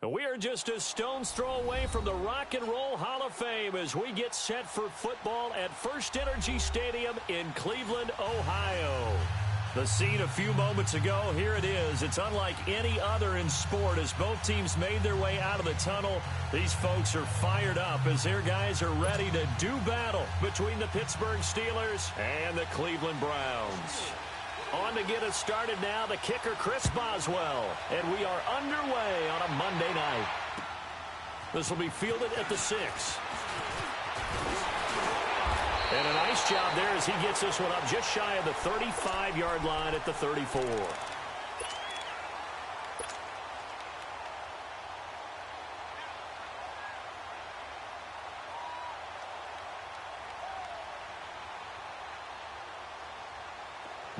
We are just a stone's throw away from the Rock and Roll Hall of Fame as we get set for football at First Energy Stadium in Cleveland, Ohio. The scene a few moments ago, here it is. It's unlike any other in sport as both teams made their way out of the tunnel. These folks are fired up as their guys are ready to do battle between the Pittsburgh Steelers and the Cleveland Browns. On to get us started now, the kicker, Chris Boswell. And we are underway on a Monday night. This will be fielded at the 6. And a nice job there as he gets this one up just shy of the 35-yard line at the 34.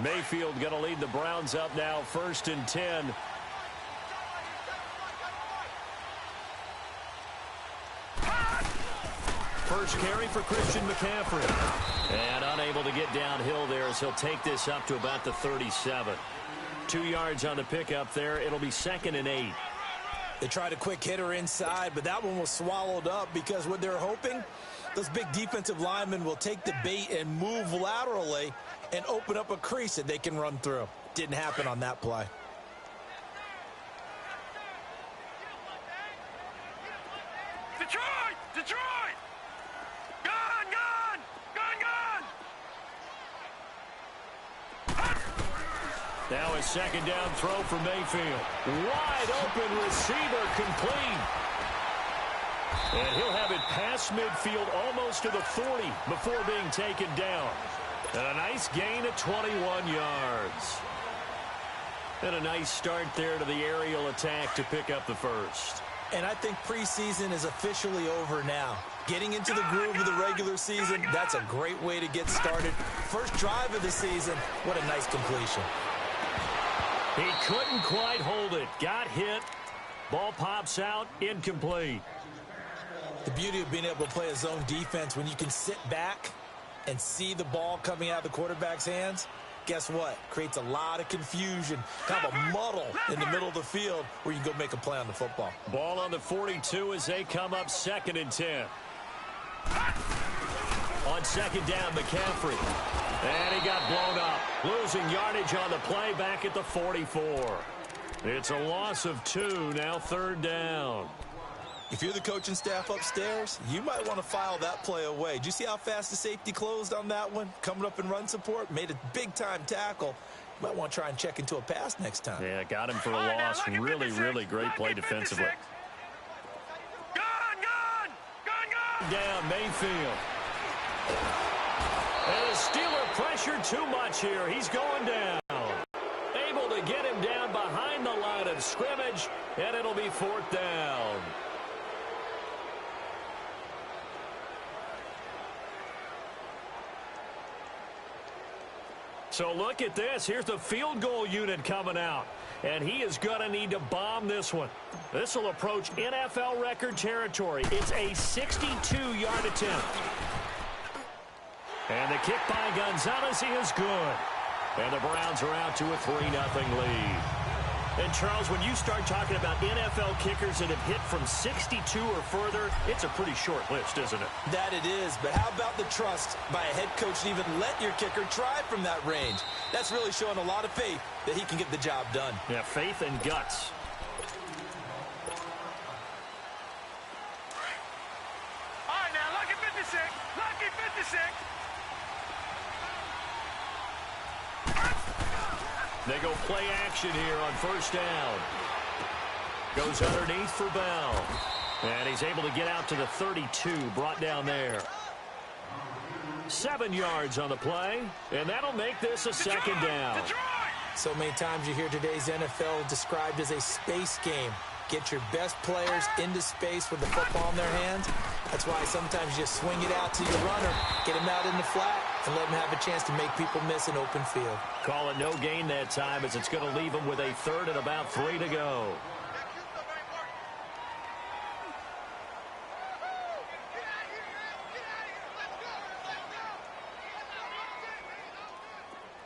Mayfield going to lead the Browns up now, 1st and 10. First carry for Christian McCaffrey. And unable to get downhill there as he'll take this up to about the 37. 2 yards on the pickup there. It'll be 2nd and 8. They tried a quick hitter inside, but that one was swallowed up because what they're hoping, those big defensive linemen will take the bait and move laterally and open up a crease that they can run through. Didn't happen on that play. Detroit! Detroit! Gone! Gone! Gone! Gone! Now a 2nd down throw for Mayfield. Wide open receiver, complete. And he'll have it past midfield almost to the 40 before being taken down. And a nice gain of 21 yards. And a nice start there to the aerial attack to pick up the first. And I think preseason is officially over now. Getting into the groove of the regular season, that's a great way to get started. First drive of the season, what a nice completion. He couldn't quite hold it. Got hit. Ball pops out, incomplete. The beauty of being able to play a zone defense when you can sit back and see the ball coming out of the quarterback's hands, guess what? Creates a lot of confusion, kind of a muddle in the middle of the field where you can go make a play on the football. Ball on the 42 as they come up 2nd and 10. On 2nd down, McCaffrey. And he got blown up. Losing yardage on the play back at the 44. It's a loss of 2, now 3rd down. If you're the coaching staff upstairs, you might want to file that play away. Do you see how fast the safety closed on that one? Coming up in run support, made a big-time tackle. You might want to try and check into a pass next time. Yeah, got him for a loss. Really great play defensively. Gone! Down, Mayfield. And the Steeler pressure too much here. He's going down. Able to get him down behind the line of scrimmage, and it'll be 4th down. So look at this. Here's the field goal unit coming out. And he is going to need to bomb this one. This will approach NFL record territory. It's a 62-yard attempt. And the kick by Gonzalez is good. And the Browns are out to a 3-0 lead. And, Charles, when you start talking about NFL kickers that have hit from 62 or further, it's a pretty short list, isn't it? That it is, but how about the trust by a head coach to even let your kicker try from that range? That's really showing a lot of faith that he can get the job done. Yeah, faith and guts. All right, now, lucky 56. Lucky 56. They go play action here on 1st down. Goes underneath for Bell. And he's able to get out to the 32, brought down there. 7 yards on the play, and that'll make this a 2nd down. So many times you hear today's NFL described as a space game. Get your best players into space with the football in their hands. That's why sometimes you just swing it out to your runner, get him out in the flat, and let him have a chance to make people miss an open field. Call it no gain that time as it's going to leave him with a 3rd and about 3 to go.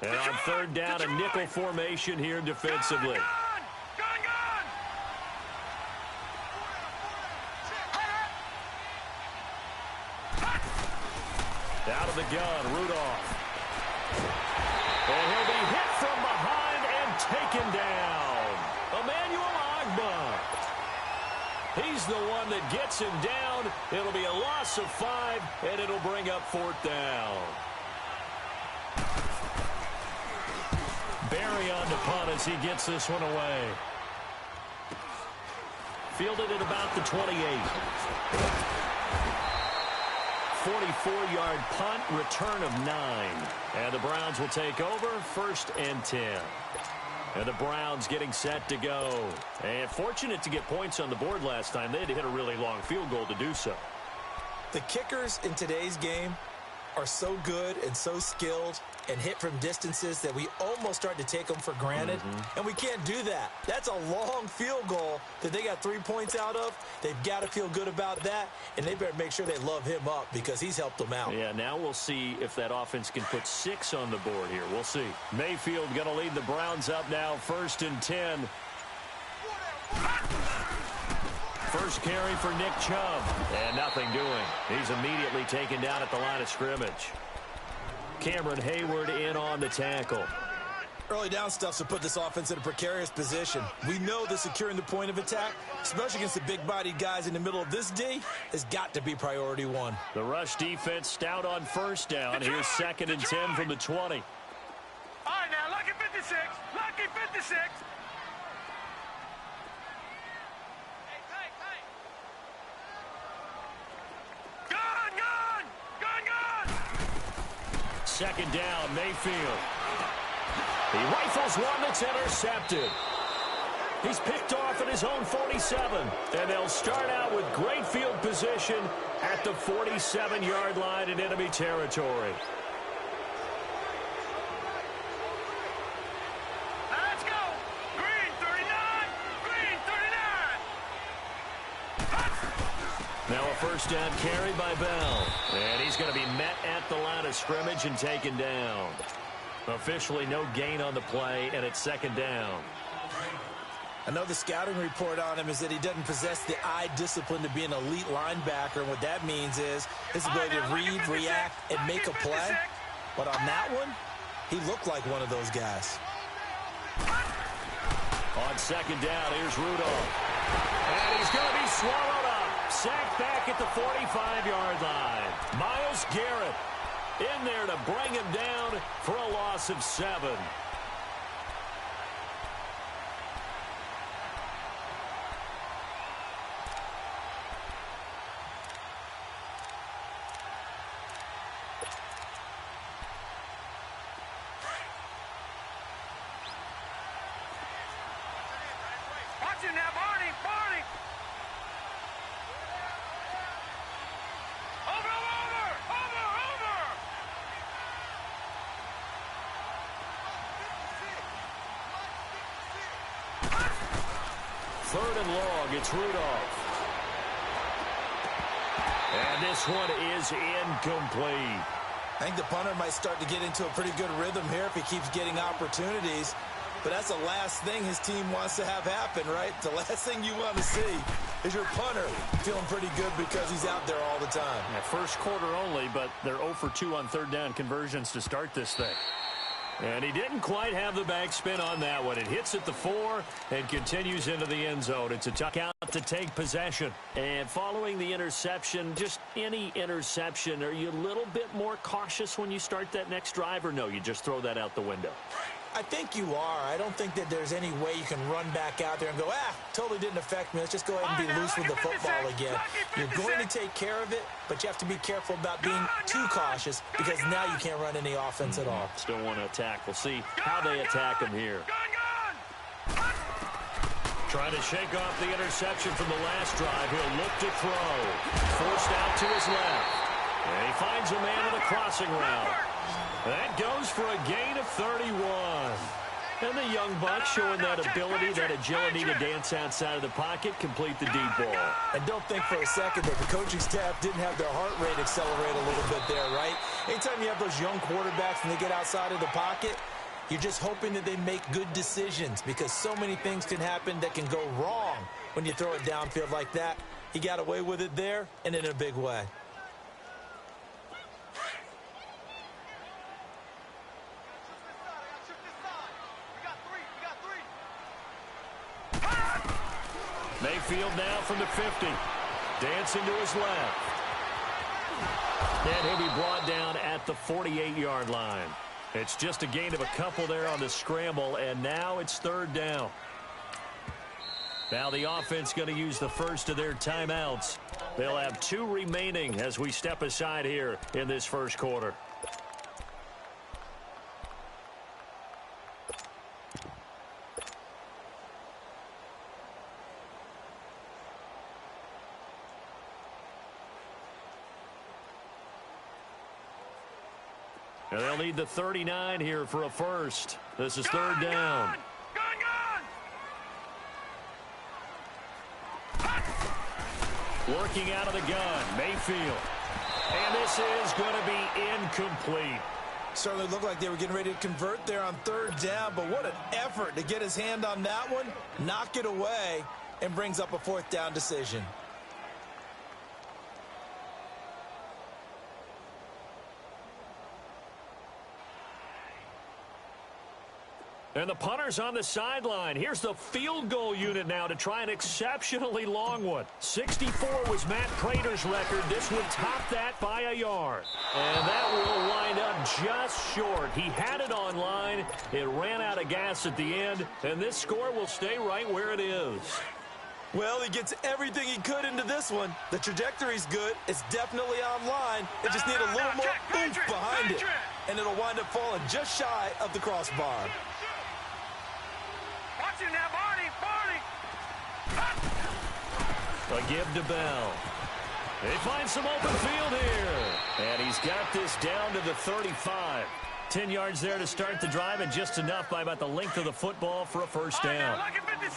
And on 3rd down, a nickel formation here defensively. the gun, Rudolph. And he'll be hit from behind and taken down. Emmanuel Ogbah. He's the one that gets him down. It'll be a loss of 5, and it'll bring up 4th down. Barry on to punt as he gets this one away. Fielded at about the 28. 44-yard punt, return of 9. And the Browns will take over, 1st and 10. And the Browns getting set to go. And fortunate to get points on the board last time. They had to hit a really long field goal to do so. The kickers in today's game are so good and so skilled and hit from distances that we almost start to take them for granted. And we can't do that. That's a long field goal that they got 3 points out of. They've got to feel good about that, and they better make sure they love him up because he's helped them out. Yeah, now we'll see if that offense can put 6 on the board here. We'll see. Mayfield going to lead the Browns up now, 1st and 10. First carry for Nick Chubb. And nothing doing. He's immediately taken down at the line of scrimmage. Cameron Hayward in on the tackle. Early down stuff to put this offense in a precarious position. We know that securing the point of attack, especially against the big-bodied guys in the middle of this D, has got to be priority 1. The rush defense stout on 1st down. Here's 2nd and 10 from the 20. All right, now, lucky 56. Lucky 56. Second down, Mayfield. He rifles one that's intercepted. He's picked off at his own 47. And they'll start out with great field position at the 47-yard line in enemy territory. Let's go. Green 39. Green 39. Now a first down carry by Bell. And he's going to be met at the line of scrimmage and taken down. Officially no gain on the play, and it's 2nd down. I know the scouting report on him is that he doesn't possess the eye discipline to be an elite linebacker. And what that means is his ability to read, react, and make a play. But on that one, he looked like one of those guys. On 2nd down, here's Rudolph. And he's going to be swallowed up. Sacked back at the 45-yard line. Myles Garrett in there to bring him down for a loss of 7. Watch it now, Barney. Barney. Over. 3rd and long, it's Rudolph. And this one is incomplete. I think the punter might start to get into a pretty good rhythm here if he keeps getting opportunities. But that's the last thing his team wants to have happen, right? The last thing you want to see is your punter feeling pretty good because he's out there all the time. Yeah, first quarter only, but they're 0 for 2 on 3rd down conversions to start this thing. And he didn't quite have the backspin on that one. It hits at the 4 and continues into the end zone. It's a tough out to take possession. And following the interception, just any interception, are you a little bit more cautious when you start that next drive, or no, you just throw that out the window? I think you are. I don't think that there's any way you can run back out there and go, totally didn't affect me. Let's just go ahead and be loose with the football again. You're going to take care of it, but you have to be careful about being too cautious because now you can't run any offense at all. Still want to attack. We'll see how they attack him here. Trying to shake off the interception from the last drive. He'll look to throw. Forced out to his left. And he finds a man with a crossing route. That goes for a gain of 31. And the young buck showing that ability, that agility to dance outside of the pocket, complete the deep ball. And don't think for a second that the coaching staff didn't have their heart rate accelerate a little bit there, right? Anytime you have those young quarterbacks and they get outside of the pocket, you're just hoping that they make good decisions because so many things can happen that can go wrong when you throw it downfield like that. He got away with it there and in a big way. Mayfield now from the 50. Dancing to his left. And he'll be brought down at the 48-yard line. It's just a gain of a couple there on the scramble, and now it's third down. Now the offense going to use the first of their timeouts. They'll have 2 remaining as we step aside here in this first quarter. And they'll need the 39 here for a first. This is third down. Working out of the gun, Mayfield. And this is going to be incomplete. Certainly looked like they were getting ready to convert there on third down, but what an effort to get his hand on that one, knock it away, and brings up a fourth down decision. And the punter's on the sideline. Here's the field goal unit now to try an exceptionally long one. 64 was Matt Prater's record. This would top that by a yard. And that will wind up just short. He had it on line. It ran out of gas at the end. And this score will stay right where it is. Well, he gets everything he could into this one. The trajectory's good. It's definitely online. They just need a little more oomph behind it. And it'll wind up falling just shy of the crossbar. A give to Bell. They find some open field here. And he's got this down to the 35. 10 yards there to start the drive, and just enough by about the length of the football for a first down.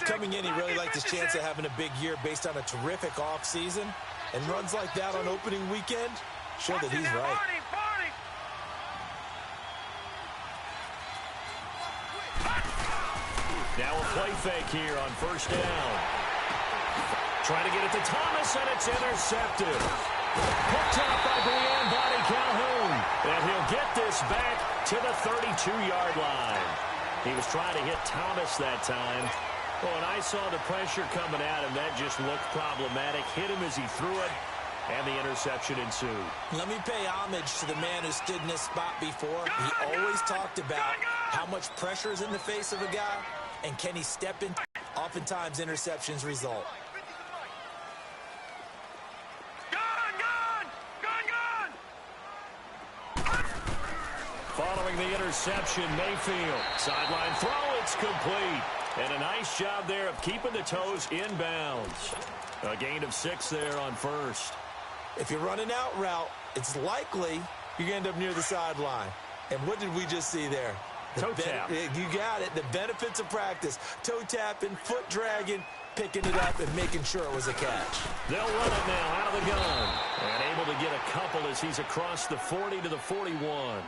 Coming in, he really liked his chance of having a big year based on a terrific offseason. And runs like that on opening weekend show that he's right. Now a play fake here on first down. Trying to get it to Thomas, and it's intercepted. Picked up by Brian Body Calhoun. And he'll get this back to the 32-yard line. He was trying to hit Thomas that time. Oh, and I saw the pressure coming at him. That just looked problematic. Hit him as he threw it, and the interception ensued. Let me pay homage to the man who stood in this spot before. He always talked about how much pressure is in the face of a guy, and can he step in? Oftentimes, interceptions result. Following the interception, Mayfield. Sideline throw, it's complete. And a nice job there of keeping the toes inbounds. A gain of 6 there on first. If you're running out route, it's likely you're going to end up near the sideline. And what did we just see there? Toe tap. You got it. The benefits of practice. Toe tapping, foot dragging, picking it up, and making sure it was a catch. They'll run it now out of the gun. And able to get a couple as he's across the 40 to the 41.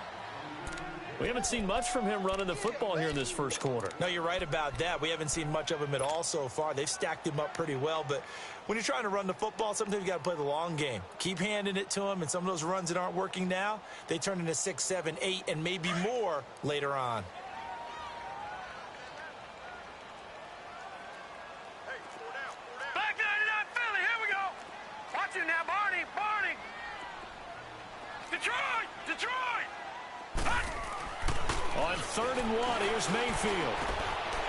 We haven't seen much from him running the football here in this first quarter. No, you're right about that. We haven't seen much of him at all so far. They've stacked him up pretty well, but when you're trying to run the football, sometimes you got to play the long game. Keep handing it to him, and some of those runs that aren't working now, they turn into 6, 7, 8, and maybe more later on. Back 99 Philly, here we go. Watch it now, Barney. Detroit. On 3rd and 1, here's Mayfield.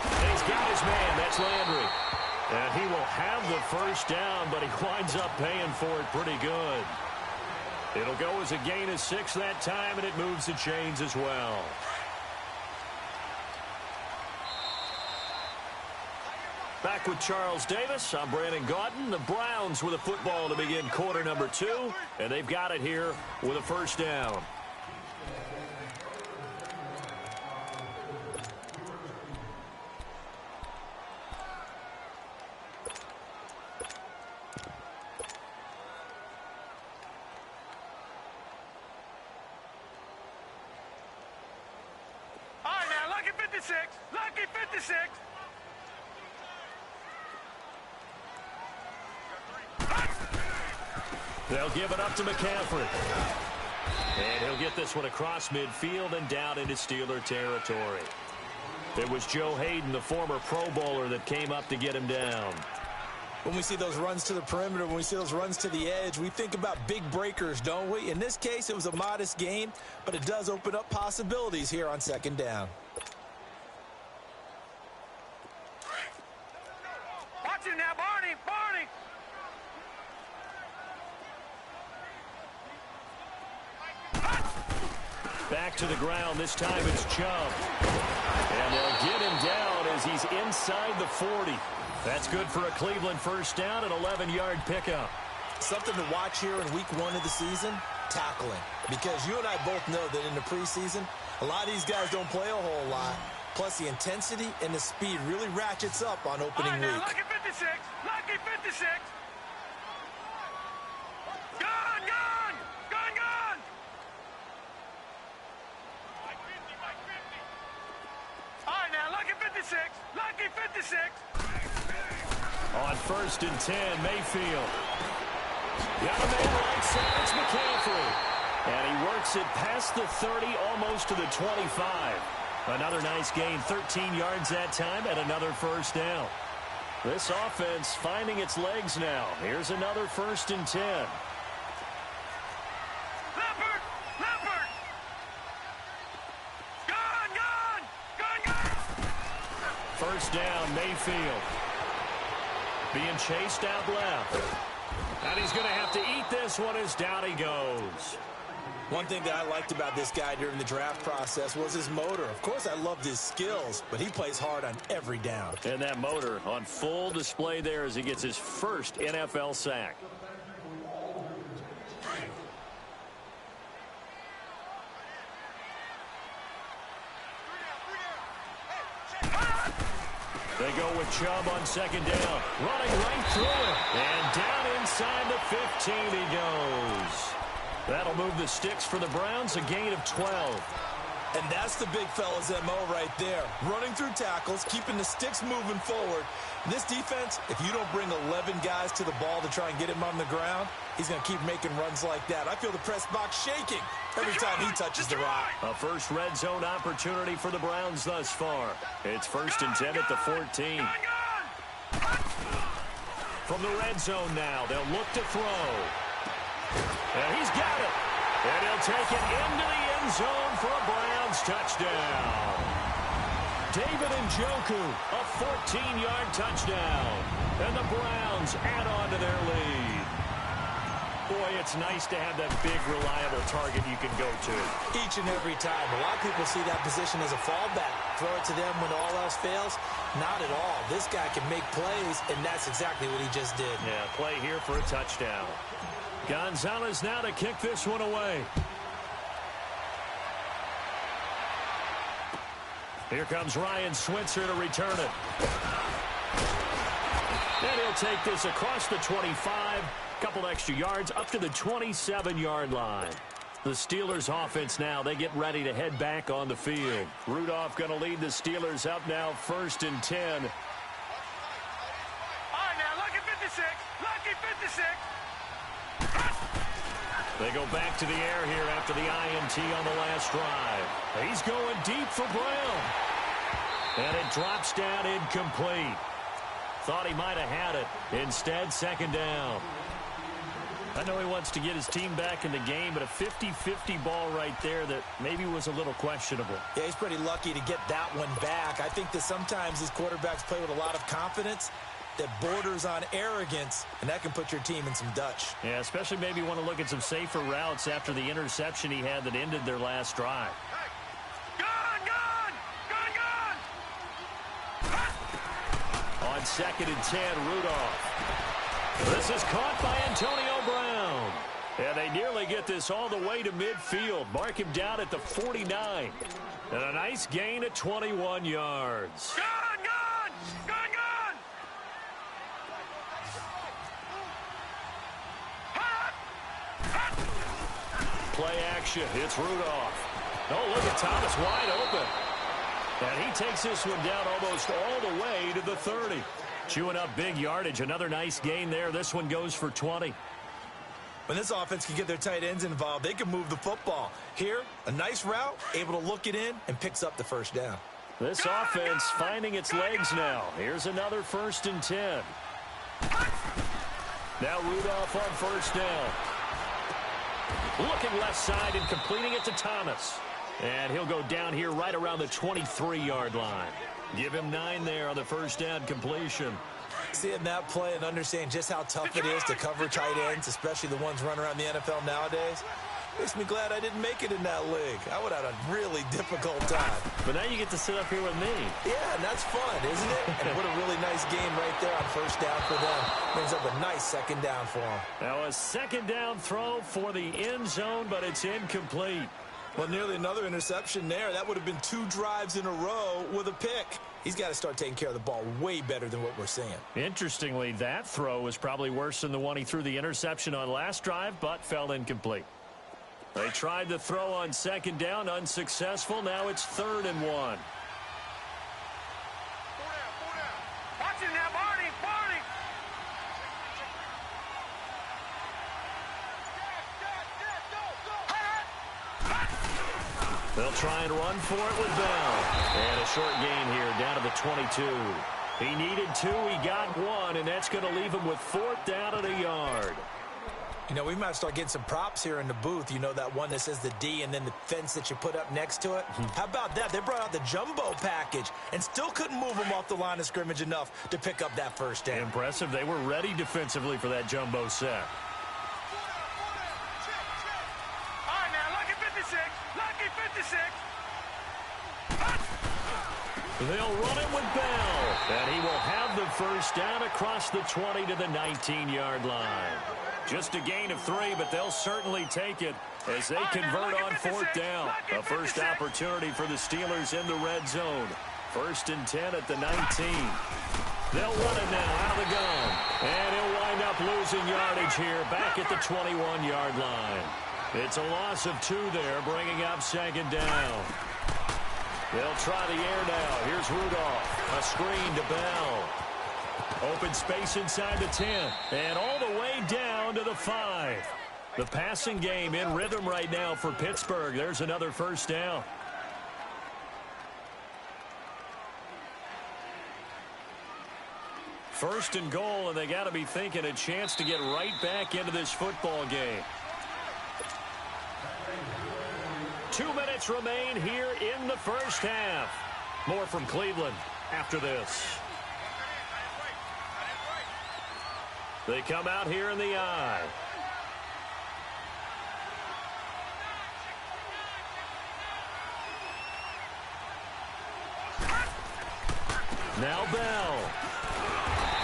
And he's got his man. That's Landry. And he will have the first down, but he winds up paying for it pretty good. It'll go as a gain of 6 that time, and it moves the chains as well. Back with Charles Davis. I'm Brandon Gaudin. The Browns with a football to begin quarter number 2, and they've got it here with a first down. Lucky 56. They'll give it up to McCaffrey. And he'll get this one across midfield and down into Steeler territory. It was Joe Hayden, the former Pro Bowler, that came up to get him down. When we see those runs to the perimeter, when we see those runs to the edge, we think about big breakers, don't we? In this case, it was a modest gain, but it does open up possibilities here on second down. Watch it now, Barney! Barney! Back to the ground. This time it's Chubb. And they'll get him down as he's inside the 40. That's good for a Cleveland first down, an 11-yard pickup. Something to watch here in week 1 of the season, tackling. Because you and I both know that in the preseason, a lot of these guys don't play a whole lot. Plus, the intensity and the speed really ratchets up on opening week. Lucky 56! Lucky 56! Gone! Gone! Gone! Gone! All right, now, lucky 56! Lucky 56! On first and 10, Mayfield. Got a man right side, it's McCaffrey. And he works it past the 30, almost to the 25. Another nice gain, 13 yards that time, and another first down. This offense finding its legs now. Here's another first and 10. Leopard! Leopard! Gone! Gone! Gone! Gone! First down, Mayfield. Being chased out left. And he's going to have to eat this one as down he goes. One thing that I liked about this guy during the draft process was his motor. Of course, I loved his skills, but he plays hard on every down. And that motor on full display there as he gets his first NFL sack. They go with Chubb on second down. Running right through it. And down inside the 15 he goes. That'll move the sticks for the Browns, a gain of 12. And that's the big fella's MO right there. Running through tackles, keeping the sticks moving forward. This defense, if you don't bring 11 guys to the ball to try and get him on the ground, he's going to keep making runs like that. I feel the press box shaking every time he touches the rock. A first red zone opportunity for the Browns thus far. It's first and 10 at the 14. From the red zone now, they'll look to throw. And he's got it. And he'll take it into the end zone for a Browns touchdown. David Njoku, a 14-yard touchdown. And the Browns add on to their lead. Boy, it's nice to have that big, reliable target you can go to. Each and every time. A lot of people see that position as a fallback. Throw it to them when all else fails. Not at all. This guy can make plays, and that's exactly what he just did. Yeah, play here for a touchdown. Gonzalez now to kick this one away. Here comes Ryan Switzer to return it. And he'll take this across the 25. Couple extra yards up to the 27-yard line. The Steelers offense now, they get ready to head back on the field. Rudolph going to lead the Steelers up now first and 10. All right, now, lucky 56. Lucky 56. They go back to the air here after the INT on the last drive. He's going deep for Brown. And it drops down incomplete. Thought he might have had it. Instead, second down. I know he wants to get his team back in the game, but a 50-50 ball right there that maybe was a little questionable. Yeah, he's pretty lucky to get that one back. I think that sometimes these quarterbacks play with a lot of confidence that borders on arrogance, and that can put your team in some Dutch. Yeah, especially maybe want to look at some safer routes after the interception he had that ended their last drive. Gone, gone, gone, gone. On second and 10, Rudolph. This is caught by Antonio Brown. And they nearly get this all the way to midfield. Mark him down at the 49. And a nice gain at 21 yards. Gone, gone, gone, gone. Hot, hot. Play action. It's Rudolph. Oh, look at Thomas wide open. And he takes this one down almost all the way to the 30. Chewing up big yardage. Another nice gain there. This one goes for 20. When this offense can get their tight ends involved, they can move the football. Here, a nice route, able to look it in, and picks up the first down. This offense finding its legs now. Here's another first and 10. Now Rudolph on first down. Looking left side and completing it to Thomas. And he'll go down here right around the 23-yard line. Give him 9 there on the first down completion. Seeing that play and understanding just how tough it is to cover tight ends, especially the ones running around the NFL nowadays, makes me glad I didn't make it in that league. I would have had a really difficult time. But now you get to sit up here with me. Yeah, and that's fun, isn't it? And what a really nice game right there on first down for them. Brings up a nice second down for them. Now a second down throw for the end zone, but it's incomplete. Well, nearly another interception there. That would have been 2 drives in a row with a pick. He's got to start taking care of the ball way better than what we're seeing. Interestingly, that throw was probably worse than the one he threw the interception on last drive, but fell incomplete. They tried to throw on second down, unsuccessful. Now it's 3rd and 1. 4 down. Watch it now, Barney. They'll try and run for it with Bell. And a short gain here down to the 22. He needed 2, he got 1, and that's going to leave him with 4th down at a yard. You know, we might start getting some props here in the booth. You know, that one that says the D and then the fence that you put up next to it? How about that? They brought out the jumbo package and still couldn't move them off the line of scrimmage enough to pick up that first down. Impressive. They were ready defensively for that jumbo set. All right, now, lucky 56. Lucky 56. They'll run it with Bell. And he will have the first down across the 20 to the 19-yard line. Just a gain of 3, but they'll certainly take it as they convert on 4th down. A first opportunity for the Steelers in the red zone. 1st and 10 at the 19. They'll run it now out of the gun. And he'll wind up losing yardage here back at the 21-yard line. It's a loss of 2 there, bringing up 2nd down. They'll try the air now. Here's Rudolph. A screen to Bell. Open space inside the 10. And all the way down to the 5. The passing game in rhythm right now for Pittsburgh. There's another first down. First and goal, and they got to be thinking a chance to get right back into this football game. 2 minutes remain here in the first half. More from Cleveland after this. They come out here in the I. Now Bell.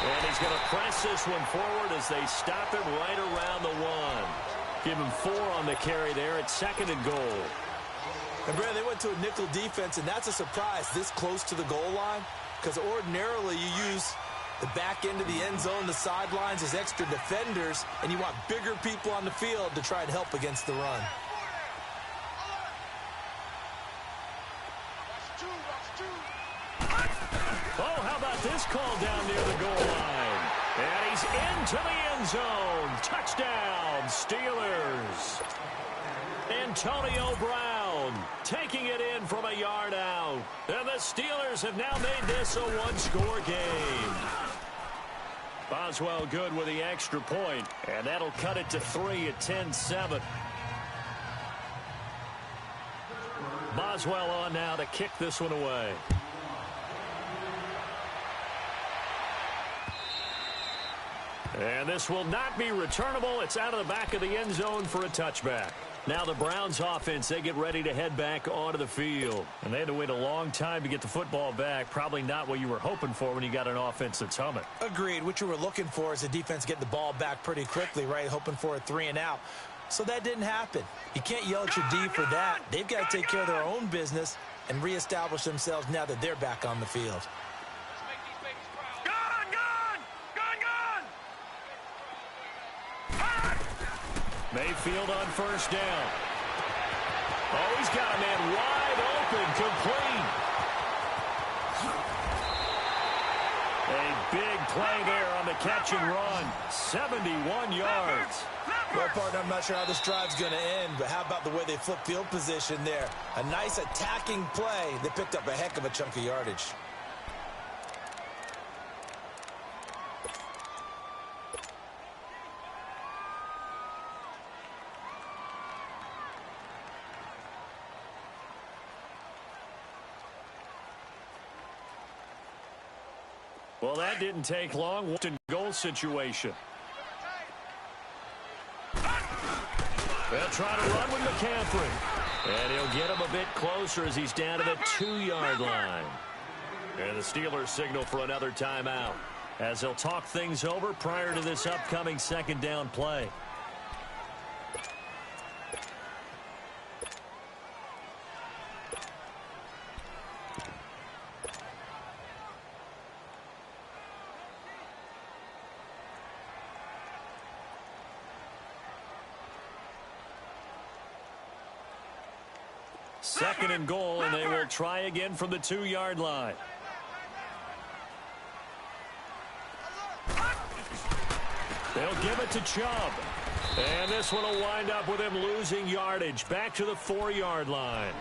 And he's going to press this one forward as they stop him right around the 1. Give him 4 on the carry there at 2nd and goal. And, Brad, they went to a nickel defense, and that's a surprise this close to the goal line, because ordinarily you use the back end of the end zone, the sidelines as extra defenders, and you want bigger people on the field to try and help against the run. Oh, how about this call down near the goal line? And he's into the end zone. Touchdown, Steelers. Antonio Brown taking it in from a yard out. And the Steelers have now made this a 1-score game. Boswell good with the extra point, and that'll cut it to 3 at 10-7. Boswell on now to kick this one away. And this will not be returnable. It's out of the back of the end zone for a touchback. Now the Browns offense, they get ready to head back onto the field. And they had to wait a long time to get the football back. Probably not what you were hoping for when you got an offense that's humming. Agreed. What you were looking for is the defense getting the ball back pretty quickly, right? Hoping for a 3 and out. So that didn't happen. You can't yell at your D for that. They've got to take care of their own business and reestablish themselves now that they're back on the field. Mayfield on first down. Oh, he's got a man wide open, complete. A big play there on the catch and run. 71 yards. Well, partner, I'm not sure how this drive's going to end, but how about the way they flip field position there? A nice attacking play. They picked up a heck of a chunk of yardage. Well, that didn't take long. Goal situation. They'll try to run with McCaffrey. And he'll get him a bit closer as he's down to the 2-yard line. And the Steelers signal for another timeout as they'll talk things over prior to this upcoming second down play. Second and goal, and they will try again from the 2-yard line. They'll give it to Chubb. And this one will wind up with him losing yardage back to the 4-yard line.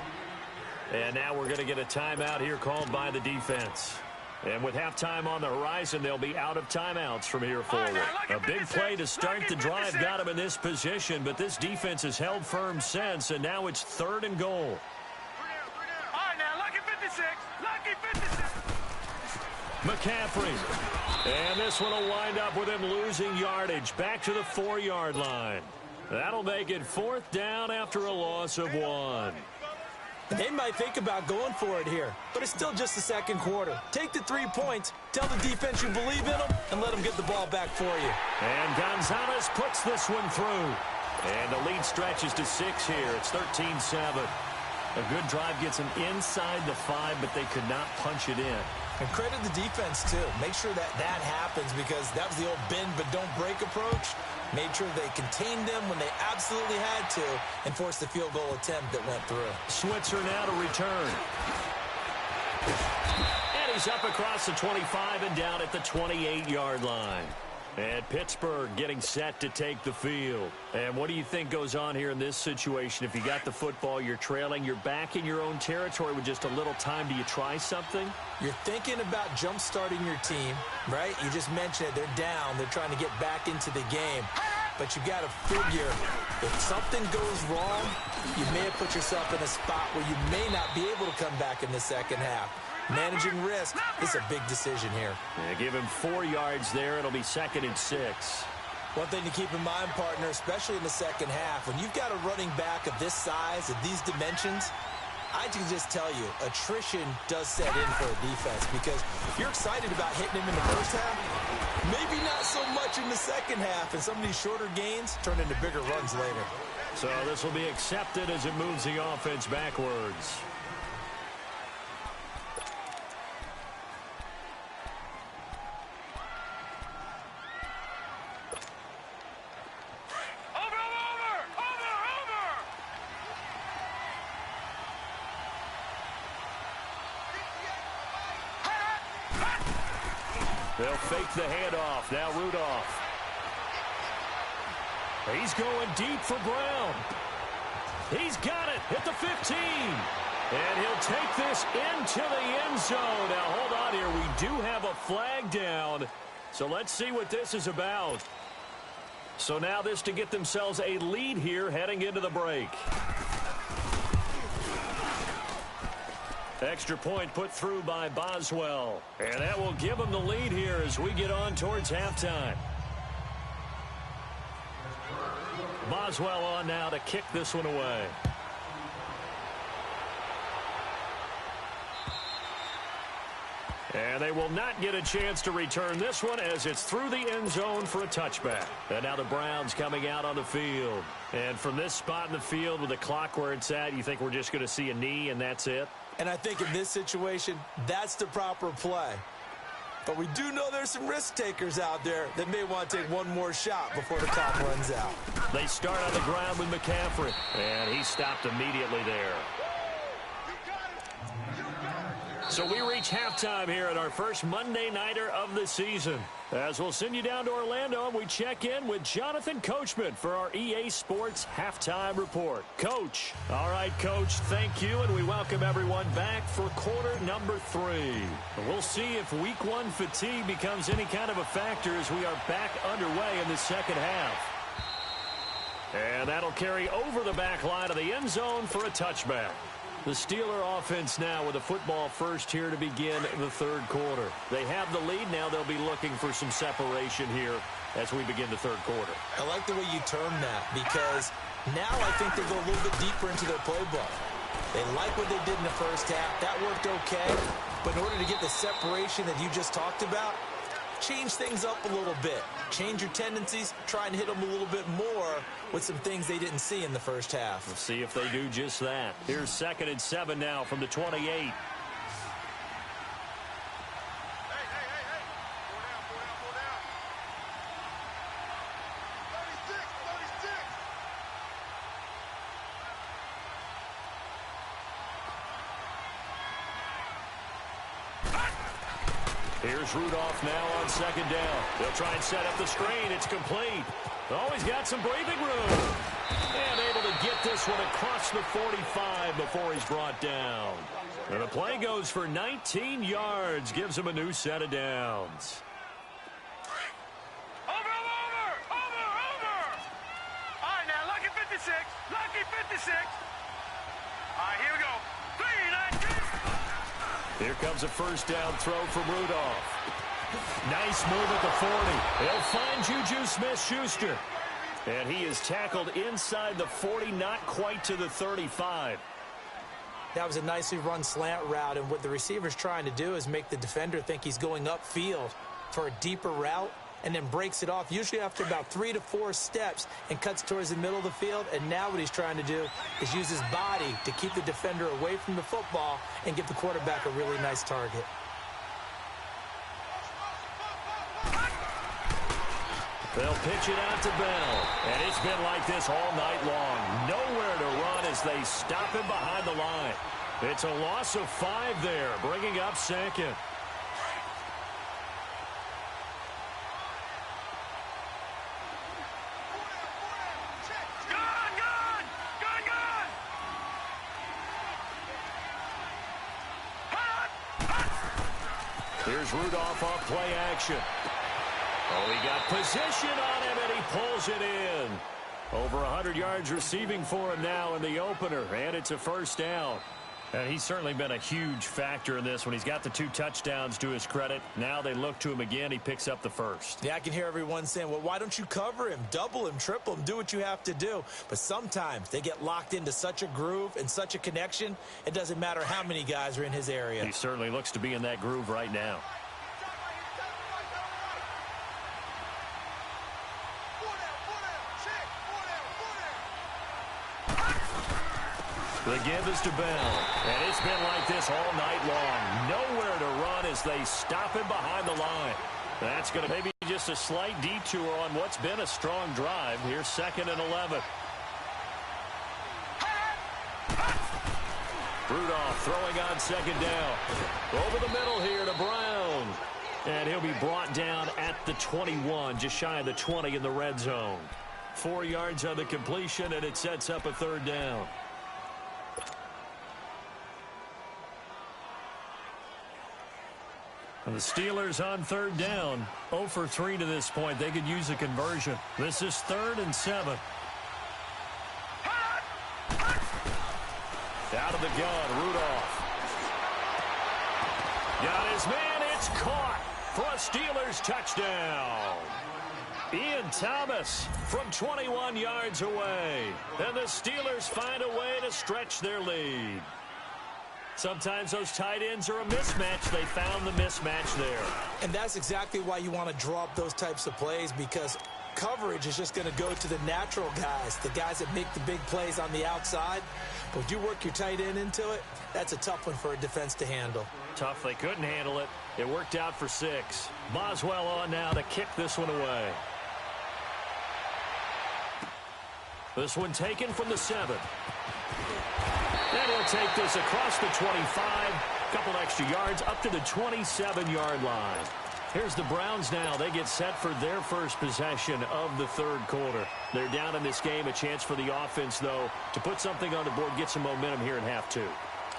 And now we're going to get a timeout here called by the defense. And with halftime on the horizon, they'll be out of timeouts from here forward. A big play to start the drive got him in this position, but this defense has held firm since, and now it's third and goal. McCaffrey. And this one will wind up with him losing yardage back to the 4-yard line. That'll make it fourth down after a loss of 1. They might think about going for it here, but it's still just the second quarter. Take the 3 points, tell the defense you believe in them, and let them get the ball back for you. And Gonzalez puts this one through. And the lead stretches to 6 here. It's 13-7. A good drive gets them inside the 5, but they could not punch it in. And credit the defense, too. Make sure that happens because that was the old bend but don't break approach. Made sure they contained them when they absolutely had to and forced the field goal attempt that went through. Switzer now to return. And he's up across the 25 and down at the 28-yard line. And Pittsburgh getting set to take the field. And what do you think goes on here in this situation? If you got the football, you're trailing, you're back in your own territory with just a little time. Do you try something? You're thinking about jump-starting your team, right? You just mentioned it. They're down. They're trying to get back into the game. But you got to figure if something goes wrong, you may have put yourself in a spot where you may not be able to come back in the second half. Managing risk is a big decision here. Yeah, give him 4 yards there. It'll be 2nd and 6. One thing to keep in mind, partner, especially in the second half, when you've got a running back of this size, of these dimensions, I can just tell you, attrition does set in for a defense because if you're excited about hitting him in the first half, maybe not so much in the second half, and some of these shorter gains turn into bigger runs later. So this will be accepted as it moves the offense backwards. They'll fake the handoff. Now Rudolph. He's going deep for Brown. He's got it at the 15. And he'll take this into the end zone. Now, hold on here. We do have a flag down. So let's see what this is about. So now this to get themselves a lead here heading into the break. Extra point put through by Boswell. And that will give them the lead here as we get on towards halftime. Boswell on now to kick this one away. And they will not get a chance to return this one as it's through the end zone for a touchback. And now the Browns coming out on the field. And from this spot in the field with the clock where it's at, you think we're just going to see a knee and that's it? And I think in this situation, that's the proper play. But we do know there's some risk takers out there that may want to take one more shot before the clock runs out. They start on the ground with McCaffrey. And he stopped immediately there. So we reach halftime here at our first Monday Nighter of the season. As we'll send you down to Orlando, and we check in with Jonathan Coachman for our EA Sports Halftime Report. Coach. All right, Coach, thank you, and we welcome everyone back for quarter number 3. We'll see if week 1 fatigue becomes any kind of a factor as we are back underway in the second half. And that'll carry over the back line of the end zone for a touchback. The Steeler offense now with a football first here to begin the third quarter. They have the lead. Now they'll be looking for some separation here as we begin the third quarter. I like the way you term that because now I think they go a little bit deeper into their playbook. They like what they did in the first half. That worked okay. But in order to get the separation that you just talked about, change things up a little bit. Change your tendencies. Try and hit them a little bit more with some things they didn't see in the first half. We'll see if they do just that. Here's 2nd and 7 now from the 28. Here's Rudolph now on 2nd down. They'll try and set up the screen. It's complete. Oh, he's got some breathing room. And able to get this one across the 45 before he's brought down. And the play goes for 19 yards. Gives him a new set of downs. Over! All right, now, lucky 56. Lucky 56. All right, here we go. 3, 9, 2. Here comes a first down throw from Rudolph. Nice move at the 40. He'll find Juju Smith-Schuster. And he is tackled inside the 40, not quite to the 35. That was a nicely run slant route, and what the receiver's trying to do is make the defender think he's going upfield for a deeper route and then breaks it off, usually after about 3 to 4 steps, and cuts towards the middle of the field. And now what he's trying to do is use his body to keep the defender away from the football and give the quarterback a really nice target. They'll pitch it out to Bell. And it's been like this all night long. Nowhere to run as they stop him behind the line. It's a loss of 5 there, bringing up 2nd. Here's Rudolph off play action. Oh, he got position on him, and he pulls it in. Over 100 yards receiving for him now in the opener, and it's a first down. And he's certainly been a huge factor in this when he's got the 2 touchdowns to his credit. Now they look to him again. He picks up the first. Yeah, I can hear everyone saying, well, why don't you cover him? Double him, triple him, do what you have to do. But sometimes they get locked into such a groove and such a connection, it doesn't matter how many guys are in his area. He certainly looks to be in that groove right now. The give is to Bell. And it's been like this all night long. Nowhere to run as they stop him behind the line. That's going to maybe just a slight detour on what's been a strong drive. Here's 2nd and 11. Rudolph throwing on 2nd down. Over the middle here to Brown. And he'll be brought down at the 21, just shy of the 20 in the red zone. 4 yards on the completion, and it sets up a 3rd down. And the Steelers on 3rd down. 0 for 3 to this point. They could use a conversion. This is 3rd and 7. Out of the gun, Rudolph. Got his man. It's caught for a Steelers touchdown. Ian Thomas from 21 yards away. And the Steelers find a way to stretch their lead. Sometimes those tight ends are a mismatch. They found the mismatch there. And that's exactly why you want to draw up those types of plays, because coverage is just going to go to the natural guys, the guys that make the big plays on the outside. But if you work your tight end into it, that's a tough one for a defense to handle. Tough. They couldn't handle it. It worked out for 6. Boswell on now to kick this one away. This one taken from the 7. And he'll take this across the 25, a couple extra yards, up to the 27-yard line. Here's the Browns now. They get set for their first possession of the 3rd quarter. They're down in this game. A chance for the offense, though, to put something on the board, get some momentum here in half 2.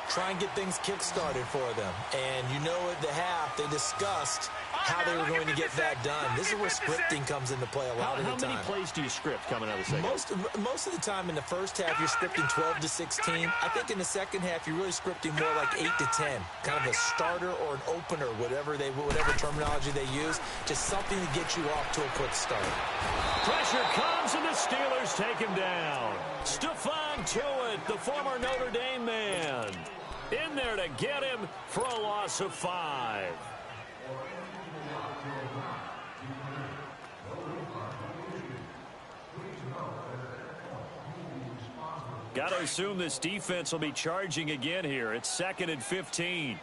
Try and get things kick-started for them. And you know at the half, they discussed how they were going to get that done. This is where scripting comes into play a lot of the time. How many plays do you script coming out of the second? Most of the time in the first half, you're scripting 12 to 16. I think in the second half, you're really scripting more like 8 to 10. Kind of a starter or an opener, whatever terminology they use. Just something to get you off to a quick start. Pressure comes, and the Steelers take him down. Stephon Tuitt, the former Notre Dame man, in there to get him for a loss of 5. Got to assume this defense will be charging again here. It's 2nd and 15.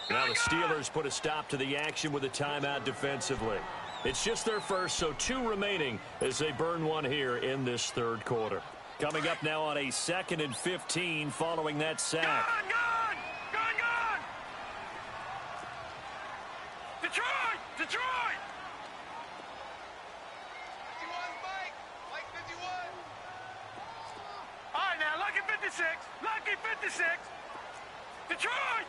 Now the Steelers put a stop to the action with a timeout defensively. It's just their first, so 2 remaining as they burn one here in this third quarter. Coming up now on a 2nd and 15 following that sack. Gone! Detroit! 51, Mike! Mike 51! All right, now, lucky 56! Lucky 56! Detroit!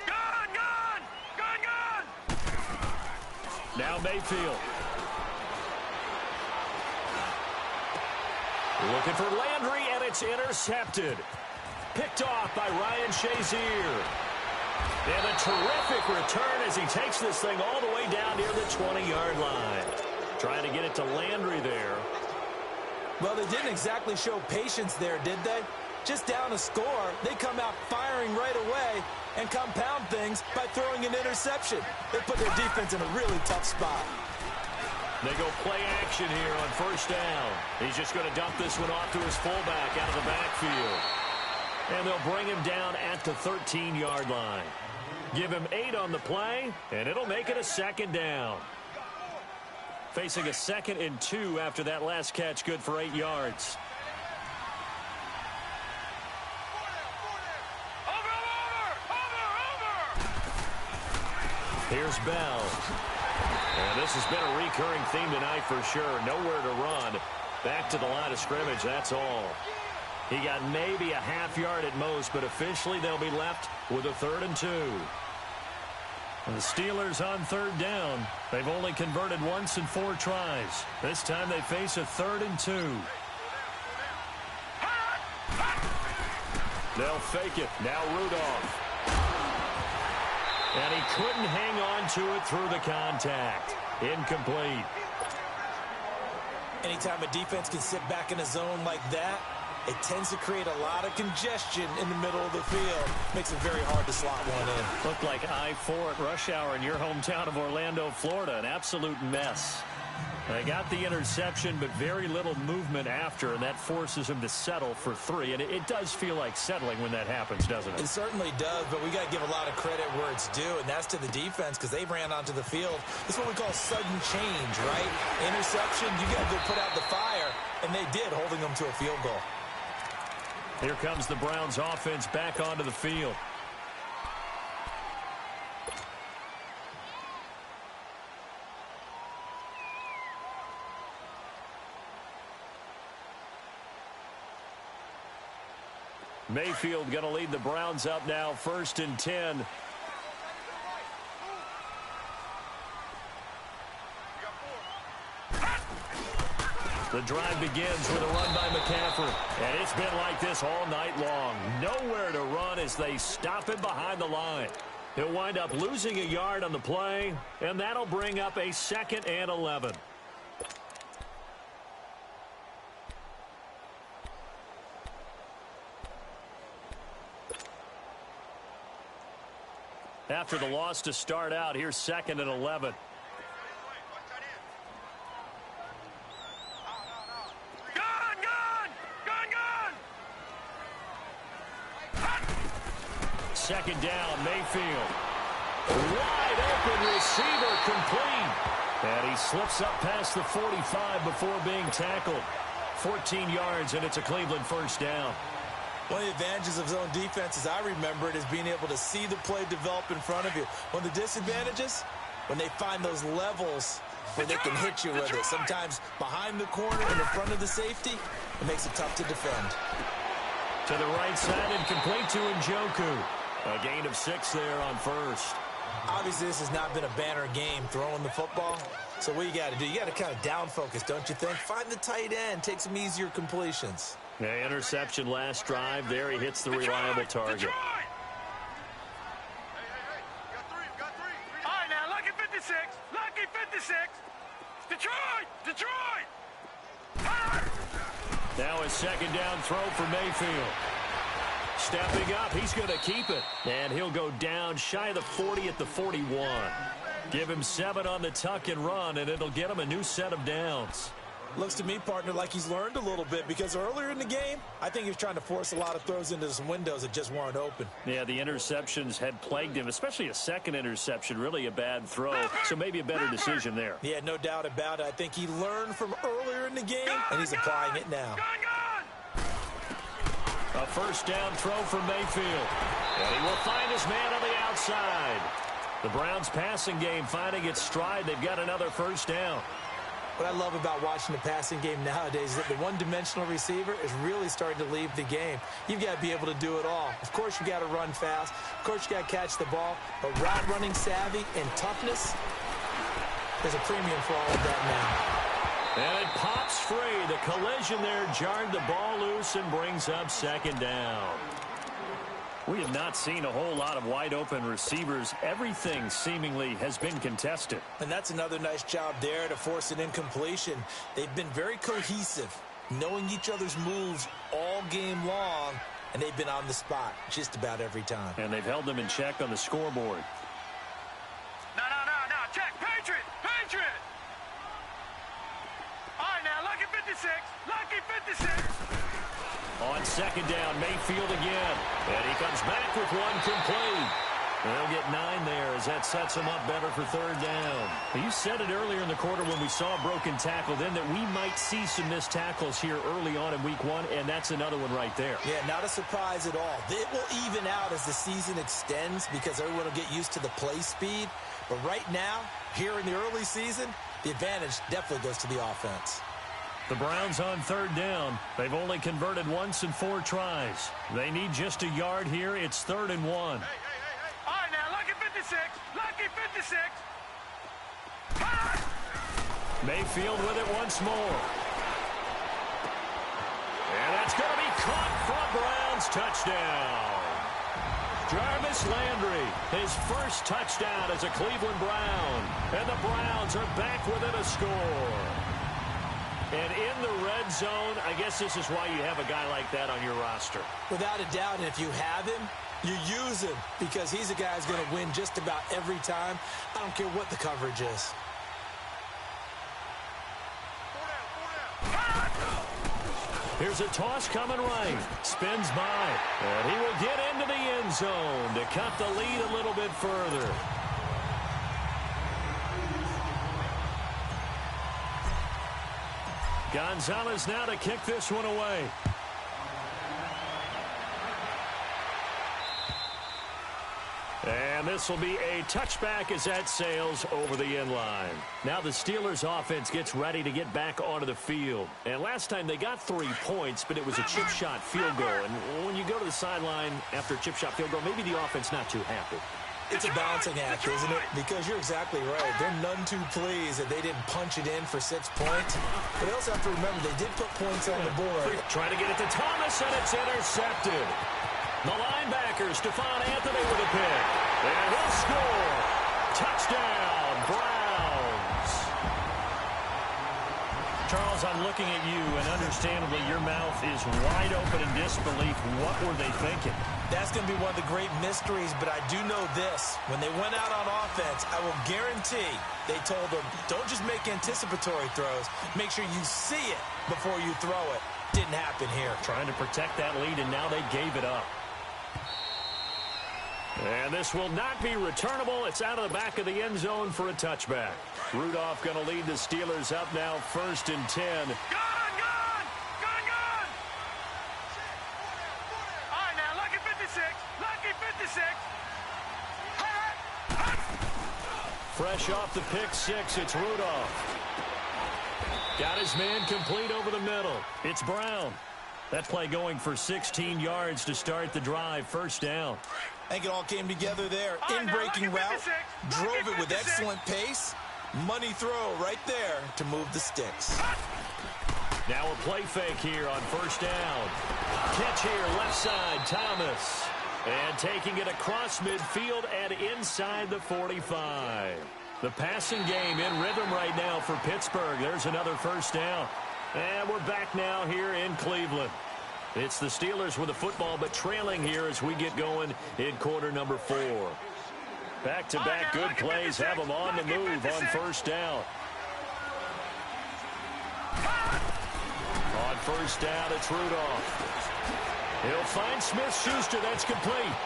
Gone! Now Mayfield. Looking for Landry, and it's intercepted. Picked off by Ryan Shazier. And a terrific return as he takes this thing all the way down near the 20-yard line. Trying to get it to Landry there. Well, they didn't exactly show patience there, did they? Just down a score, they come out firing right away and compound things by throwing an interception. They put their defense in a really tough spot. They go play action here on first down. He's just going to dump this one off to his fullback out of the backfield. And they'll bring him down at the 13-yard line. Give him 8 on the play, and it'll make it a 2nd down. Facing a 2nd and 2 after that last catch, good for 8 yards. Here's Bell. And this has been a recurring theme tonight for sure. Nowhere to run. Back to the line of scrimmage, that's all. He got maybe a half yard at most, but officially they'll be left with a 3rd and 2. And the Steelers on 3rd down. They've only converted once in 4 tries. This time they face a 3rd and 2. They'll fake it. Now Rudolph. And he couldn't hang on to it through the contact. Incomplete. Anytime a defense can sit back in a zone like that, it tends to create a lot of congestion in the middle of the field. Makes it very hard to slot one in. Looked like I-4 at rush hour in your hometown of Orlando, Florida. An absolute mess. They got the interception, but very little movement after, and that forces him to settle for 3. And it does feel like settling when that happens, doesn't it? It certainly does, but we got to give a lot of credit where it's due, and that's to the defense because they ran onto the field. This is what we call sudden change, right? Interception, you got to go put out the fire, and they did, holding them to a field goal. Here comes the Browns offense back onto the field. Mayfield going to lead the Browns up now, 1st and 10. The drive begins with a run by McCaffrey. And it's been like this all night long. Nowhere to run as they stop him behind the line. He'll wind up losing a yard on the play, and that'll bring up a 2nd and 11. After the loss to start out, here's 2nd and 11. Second down, Mayfield. Wide open receiver, complete. And he slips up past the 45 before being tackled. 14 yards, and it's a Cleveland 1st down. One of the advantages of zone defense, as I remember it, is being able to see the play develop in front of you. One of the disadvantages, when they find those levels where they can hit you with it. Sometimes behind the corner and in front of the safety, it makes it tough to defend. To the right side and complete to Njoku. A gain of 6 there on first. Obviously, this has not been a banner game throwing the football. So what you got to do, you got to kind of down focus, don't you think? Find the tight end, take some easier completions. Yeah, interception last drive. There he hits the reliable target. Detroit! Got three. All right, now, lucky 56. Lucky 56. Detroit! Now a second down throw for Mayfield. Stepping up, he's going to keep it. And he'll go down shy of the 40 at the 41. Give him 7 on the tuck and run, and it'll get him a new set of downs. Looks to me, partner, like he's learned a little bit, because earlier in the game, I think he was trying to force a lot of throws into some windows that just weren't open. Yeah, the interceptions had plagued him, especially a second interception, really a bad throw, so maybe a better decision there. Yeah, no doubt about it. I think he learned from earlier in the game, and he's applying it now. A first down throw for Mayfield, and he will find his man on the outside. The Browns' passing game finding its stride. They've got another first down. What I love about watching the passing game nowadays is that the one-dimensional receiver is really starting to leave the game. You've got to be able to do it all. Of course, you've got to run fast. Of course, you've got to catch the ball. But route running savvy and toughness, there's a premium for all of that now. And it pops free. The collision there jarred the ball loose and brings up second down. We have not seen a whole lot of wide-open receivers. Everything seemingly has been contested. And that's another nice job there to force an incompletion. They've been very cohesive, knowing each other's moves all game long, and they've been on the spot just about every time. And they've held them in check on the scoreboard. No. Check. Patriot. All right, now, lucky 56. On second down, Mayfield again. And he comes back with one complete. They'll get 9 there as that sets him up better for third down. You said it earlier in the quarter when we saw a broken tackle then that we might see some missed tackles here early on in week 1, and that's another one right there. Yeah, not a surprise at all. It will even out as the season extends because everyone will get used to the play speed. But right now, here in the early season, the advantage definitely goes to the offense. The Browns on third down. They've only converted once in 4 tries. They need just a yard here. It's 3rd and 1. All right, now, lucky 56. Mayfield with it once more. And that's going to be caught for a Browns touchdown. Jarvis Landry, his first touchdown as a Cleveland Brown. And the Browns are back within a score. And in the red zone, I guess this is why you have a guy like that on your roster. Without a doubt, and if you have him, you use him because he's a guy who's going to win just about every time. I don't care what the coverage is. Here's a toss coming right. Spins by. And he will get into the end zone to cut the lead a little bit further. Gonzalez now to kick this one away. And this will be a touchback as that sails over the end line. Now the Steelers offense gets ready to get back onto the field. And last time they got 3 points, but it was a chip shot field goal. And when you go to the sideline after a chip shot field goal, maybe the offense not too happy. It's a balancing act, isn't it? Because you're exactly right. They're none too pleased that they didn't punch it in for 6 points. But they also have to remember they did put points on the board. Trying to get it to Thomas, and it's intercepted. The linebacker, Stephon Anthony with a pick. And he'll score. Touchdown, Browns. Charles, I'm looking at you, and understandably your mouth is wide open in disbelief. What were they thinking? That's going to be one of the great mysteries, but I do know this. When they went out on offense, I will guarantee they told them, don't just make anticipatory throws. Make sure you see it before you throw it. Didn't happen here. Trying to protect that lead, and now they gave it up. And this will not be returnable. It's out of the back of the end zone for a touchback. Rudolph going to lead the Steelers up now 1st and 10. Gone! All right, now, lucky 56. Fresh off the pick 6, it's Rudolph. Got his man complete over the middle. It's Brown. That play going for 16 yards to start the drive. First down. I think it all came together there. In-breaking route, drove it with excellent pace. Money throw right there to move the sticks. Now a play fake here on first down. Catch here, left side, Thomas. And taking it across midfield and inside the 45. The passing game in rhythm right now for Pittsburgh. There's another first down. And we're back now here in Cleveland. It's the Steelers with the football, but trailing here as we get going in quarter number 4. Back-to-back good plays have them on the move on first down. On first down, it's Rudolph. He'll find Smith-Schuster. That's complete.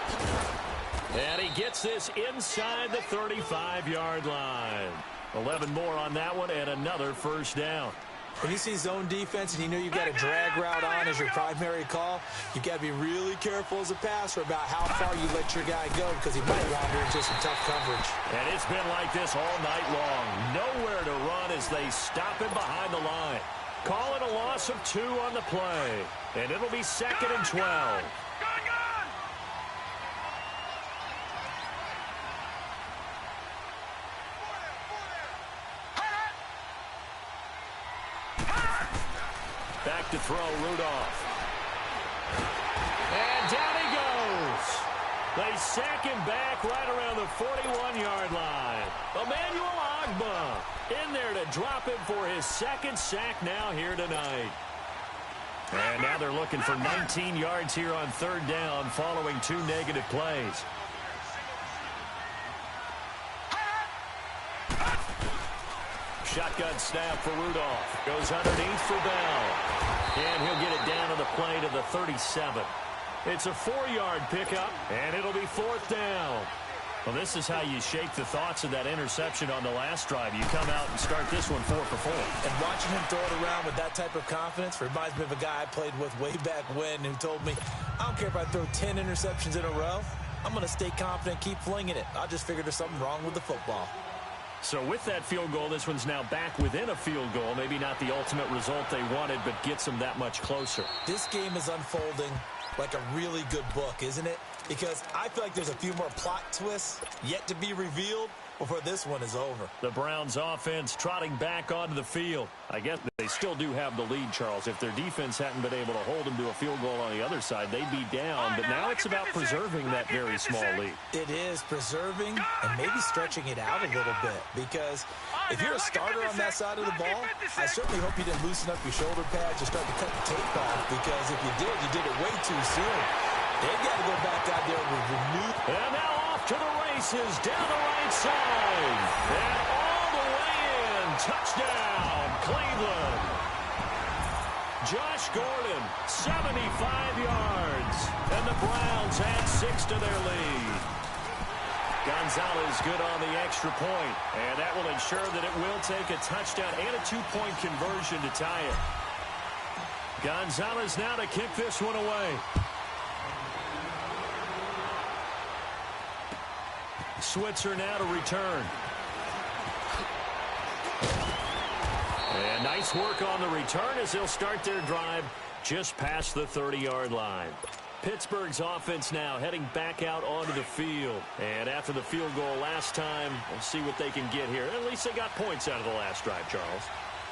And he gets this inside the 35-yard line. 11 more on that one and another first down. When you see zone defense and you know you've got a drag route on as your primary call, you've got to be really careful as a passer about how far you let your guy go because he might wander into some tough coverage. And it's been like this all night long. Nowhere to run as they stop him behind the line. Call it a loss of 2 on the play. And it'll be 2nd and 12. Back to throw, Rudolph. And down he goes. They sack him back right around the 41-yard line. Emmanuel Ogbah in there to drop him for his 2nd sack now here tonight. And now they're looking for 19 yards here on 3rd down following 2 negative plays. Shotgun snap for Rudolph. Goes underneath for Bell. And he'll get it down to the play to the 37. It's a 4-yard pickup, and it'll be 4th down. Well, this is how you shake the thoughts of that interception on the last drive. You come out and start this one 4 for 4. And watching him throw it around with that type of confidence reminds me of a guy I played with way back when who told me, I don't care if I throw 10 interceptions in a row. I'm going to stay confident, keep flinging it. I just figured there's something wrong with the football. So with that field goal, this one's now back within a field goal. Maybe not the ultimate result they wanted, but gets them that much closer. This game is unfolding like a really good book, isn't it? Because I feel like there's a few more plot twists yet to be revealed before this one is over. The Browns offense trotting back onto the field. I guess they still do have the lead, Charles. If their defense hadn't been able to hold them to a field goal on the other side, they'd be down. But now it's about preserving that very small lead. It is preserving and maybe stretching it out a little bit. Because if you're a starter on that side of the ball, I certainly hope you didn't loosen up your shoulder pads or start to cut the tape off. Because if you did it way too soon. They've got to go back out there with renewed. And now off to the races down the right side. And all the way in. Touchdown, Cleveland. Josh Gordon, 75 yards. And the Browns add 6 to their lead. Gonzalez good on the extra point. And that will ensure that it will take a touchdown and a 2-point conversion to tie it. Gonzalez now to kick this one away. Switzer now to return. And nice work on the return as they'll start their drive just past the 30-yard line. Pittsburgh's offense now heading back out onto the field. And after the field goal last time, we'll see what they can get here. At least they got points out of the last drive, Charles.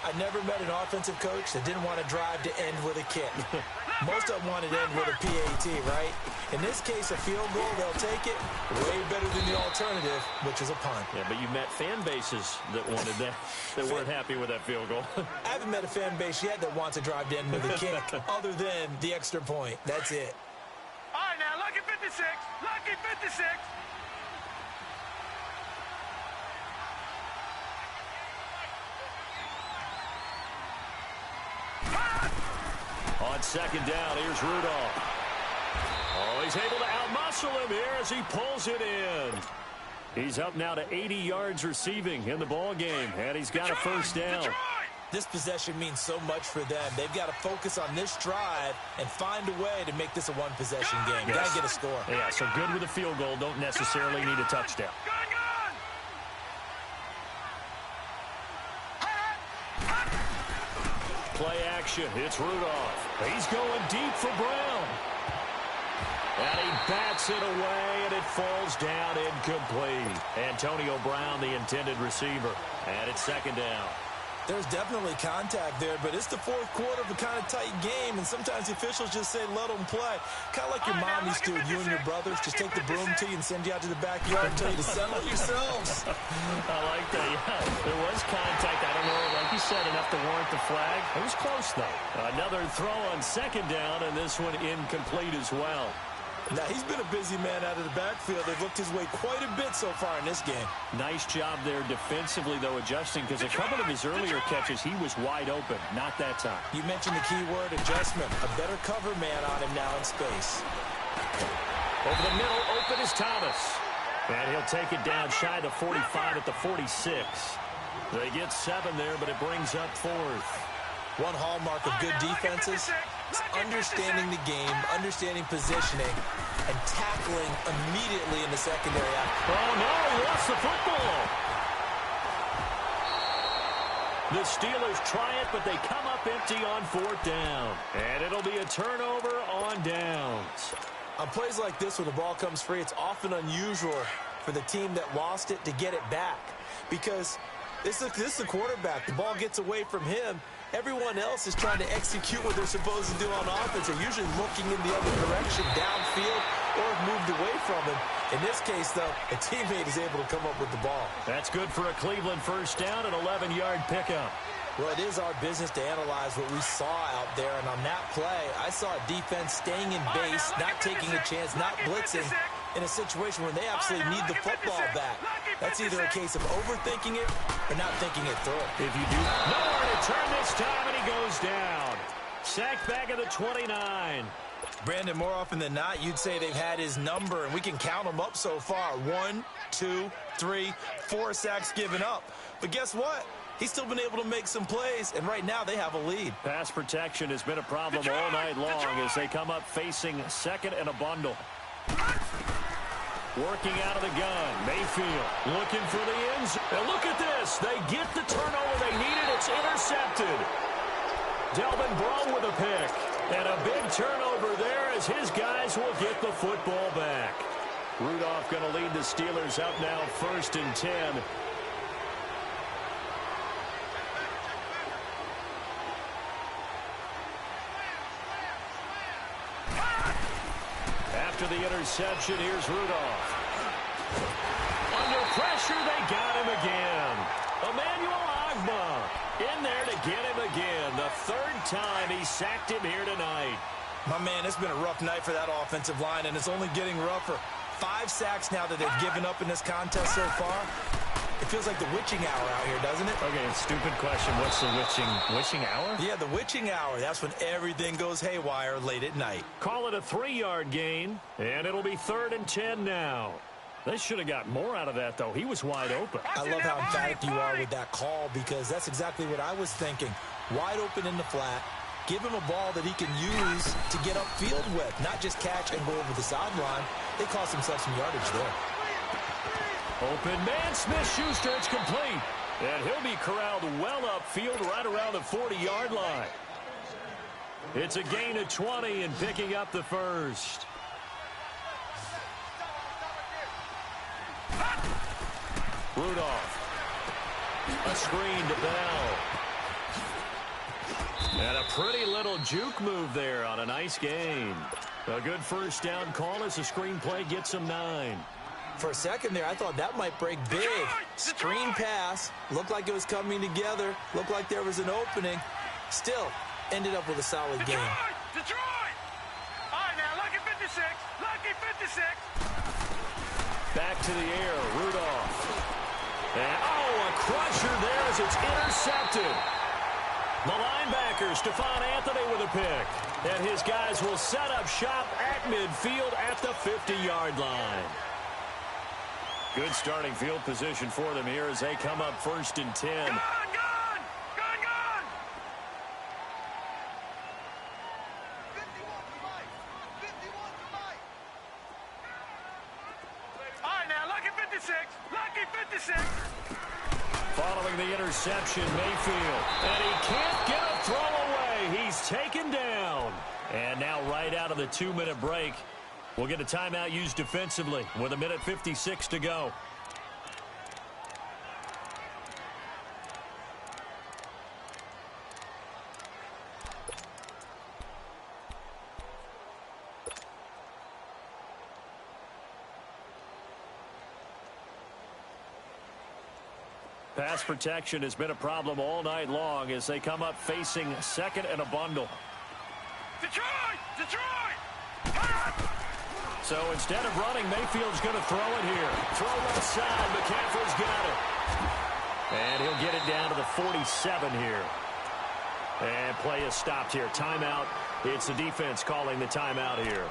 I never met an offensive coach that didn't want to drive to end with a kick. Most of them wanted to end with a PAT, right? In this case, a field goal, they'll take it. Way better than the alternative, which is a punt. Yeah, but you met fan bases that wanted that, that weren't happy with that field goal. I haven't met a fan base yet that wants to drive to end with a kick, other than the extra point. That's it. All right, now, lucky 56. Lucky 56. On second down, here's Rudolph. Oh, he's able to outmuscle him here as he pulls it in. He's up now to 80 yards receiving in the ball game, and he's got a first down. This possession means so much for them. They've got to focus on this drive and find a way to make this a one-possession game. Yes. Got to get a score. Yeah, so good with a field goal. Don't necessarily need a touchdown. Play action. It's Rudolph. He's going deep for Brown. And he bats it away, and it falls down incomplete. Antonio Brown, the intended receiver. And it's second down. There's definitely contact there, but it's the fourth quarter of a kind of tight game, and sometimes the officials just say, let them play. Kind of like your mom used to with you and your brothers. Just take the broom to you and send you out to the backyard and tell you to settle yourselves. I like that, yeah. There was contact. I don't know, like you said, enough to warrant the flag. It was close, though. Another throw on second down, and this one incomplete as well. Now, he's been a busy man out of the backfield. They've looked his way quite a bit so far in this game. Nice job there defensively, though, adjusting, because a couple of his earlier catches, he was wide open. Not that time. You mentioned the key word, adjustment. A better cover man on him now in space. Over the middle, open is Thomas. And he'll take it down shy of the 45 at the 46. They get 7 there, but it brings up 4th. One hallmark of good defenses is understanding the game, understanding positioning, and tackling immediately in the secondary. Oh, no, he lost the football. The Steelers try it, but they come up empty on 4th down. And it'll be a turnover on downs. On plays like this, when the ball comes free, it's often unusual for the team that lost it to get it back. Because this is the quarterback. The ball gets away from him. Everyone else is trying to execute what they're supposed to do on offense. They're usually looking in the other direction, downfield, or have moved away from him. In this case, though, a teammate is able to come up with the ball. That's good for a Cleveland first down, an 11-yard pickup. Well, it is our business to analyze what we saw out there. And on that play, I saw a defense staying in base, not taking a chance, not blitzing, in a situation where they absolutely need the football back. That's either a case of overthinking it or not thinking it through. If you do nowhere to turn this time, and he goes down. Sacked back at the 29. Brandon, more often than not, you'd say they've had his number, and we can count them up so far. 1, 2, 3, 4 sacks given up. But guess what? He's still been able to make some plays, and right now they have a lead. Pass protection has been a problem all night long as they come up facing second and a bundle. Working out of the gun. Mayfield looking for the end zone. And look at this. They get the turnover they needed. It's intercepted. Delvin Breaux with a pick. And a big turnover there as his guys will get the football back. Rudolph going to lead the Steelers up now 1st and 10. After the interception, here's Rudolph. Under pressure, they got him again. Emmanuel Ogbah in there to get him again. The 3rd time he sacked him here tonight. My man, it's been a rough night for that offensive line, and it's only getting rougher. 5 sacks now that they've given up in this contest so far. It feels like the witching hour out here, doesn't it? Okay, stupid question. What's the witching hour? Yeah, the witching hour. That's when everything goes haywire late at night. Call it a 3-yard gain, and it'll be 3rd and 10 now. They should have got more out of that, though. He was wide open. I love how emphatic you are with that call, because that's exactly what I was thinking. Wide open in the flat. Give him a ball that he can use to get upfield with, not just catch and go over the sideline. They cost themselves some yardage there. Open man, Smith-Schuster, it's complete. And he'll be corralled well upfield right around the 40-yard line. It's a gain of 20 and picking up the 1st. Rudolph. A screen to Bell. And a pretty little juke move there on a nice gain. A good first down call as the screenplay gets him 9. For a second there, I thought that might break big. Screen pass. Looked like it was coming together. Looked like there was an opening. Still, ended up with a solid game. Detroit! All right, now, lucky 56. Lucky 56. Back to the air, Rudolph. And, a crusher there as it's intercepted. The linebacker, Stephon Anthony with a pick. And his guys will set up shop at midfield at the 50-yard line. Good starting field position for them here as they come up 1st and 10. Gone! All right, now, lucky 56. Lucky 56. Following the interception, Mayfield. And he can't get a throw away. He's taken down. And now right out of the 2-minute break, We'll get a timeout used defensively with 1:56 to go. Pass protection has been a problem all night long as they come up facing second and a bundle. Detroit! Detroit! So instead of running, Mayfield's going to throw it here. Throw left side. McCaffrey's got it. And he'll get it down to the 47 here. And play is stopped here. Timeout. It's the defense calling the timeout here,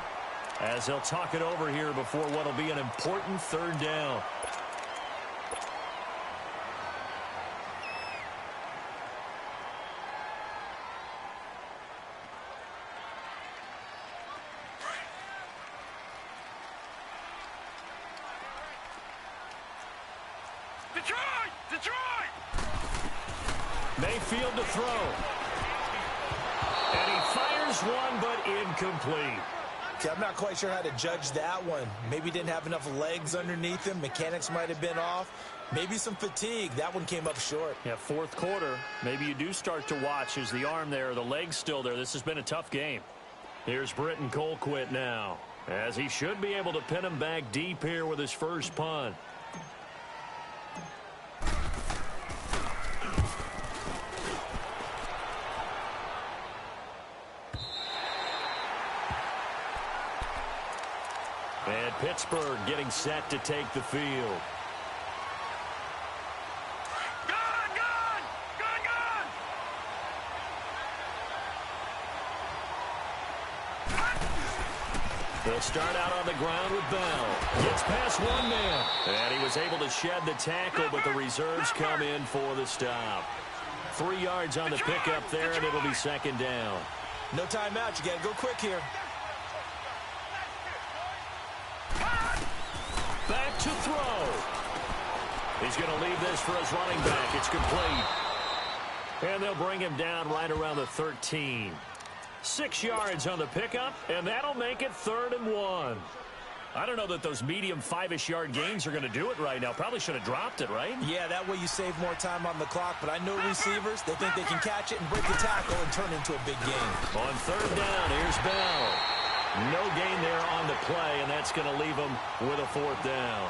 as they'll talk it over here before what will be an important third down. Detroit! Detroit! Mayfield to throw. And he fires one, but incomplete. Okay, I'm not quite sure how to judge that one. Maybe didn't have enough legs underneath him. Mechanics might have been off. Maybe some fatigue. That one came up short. Yeah, fourth quarter. Maybe you do start to watch. Is the arm there, the leg's still there? This has been a tough game. Here's Britton Colquitt now, as he should be able to pin him back deep here with his first punt. And Pittsburgh getting set to take the field. Gun! Gun! Gun! Gun! They'll start out on the ground with Bell. Gets past one man. And he was able to shed the tackle, but the reserves come in for the stop. 3 yards on the pickup there, and it'll be second down. No timeout. You got to go quick here. Back to throw. He's going to leave this for his running back. It's complete. And they'll bring him down right around the 13. 6 yards on the pickup, and that'll make it 3rd and 1. I don't know that those medium 5-ish yard gains are going to do it right now. Probably should have dropped it, right? Yeah, that way you save more time on the clock. But I know receivers, they think they can catch it and break the tackle and turn into a big game. On 3rd down, here's Bell. No gain there on the play, and that's going to leave him with a 4th down.